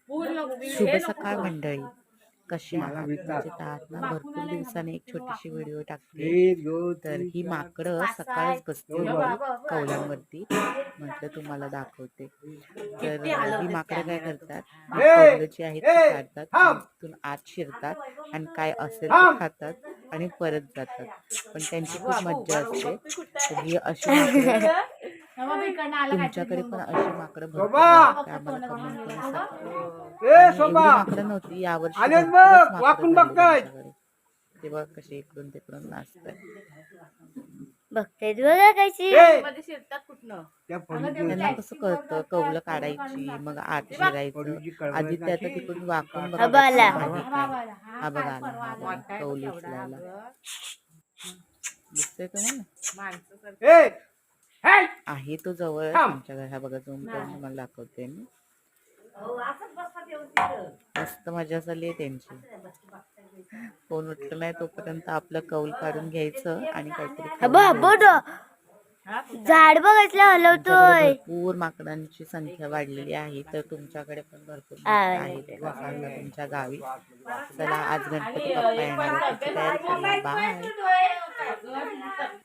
शुभ सकाळ मंडळी, कशी आहात? म्हणजे त्यात ना भरपूर दिवसांनी एक छोटीशी व्हिडिओ टाकते. तर ही माकडं सकाळच बसली होती कौलांवरती, म्हटलं तुम्हाला दाखवते. तर ही माकडं काय करतात, कौलं जी आहेत ती काढतात आणि तिथून आत शिरतात आणि काय असेल ते खातात आणि परत जातात. पण त्यांची खूप मज्जा असते. तर ही अशी माकडं तुमच्याकडे पण अशी माकडं भरपूर आहेत का आम्हाला कमेंट करून सांगा. आणि एवढी माकडं नव्हती, यावर्षी भरपूरच माकडं झाली आमच्याकडे. तेव्हा कसे इकडून तिकडून नाचतात. बघते बघा कशी त्यांना कसं कळतं कौलं काढायची, मग आत शिरायचं. आधी ते आता तिकडून वाकून बघतात आला. आहे काय. हा बघा आला, हा बघा कौल उचलायला. दिसतंय तुम्हाला? आहे तो जवळ आमच्या घरा बघा, जाऊन तुम्हाला दाखवते मी. मस्त मजा झाली आहे त्यांची. फोन उठलं नाही तोपर्यंत आपलं कौल काढून घ्यायचं आणि काहीतरी खाऊन घ्यायचं. झाड बघितलं हलवतोय. भरपूर माकडांची संख्या वाढलेली आहे, तर तुमच्याकडे पण भरपूर माकडं आहेत का सांगा तुमच्या गावी. चला, आज गणपती बाप्पा येणार आहे, त्याची तयारी करूया. बाय.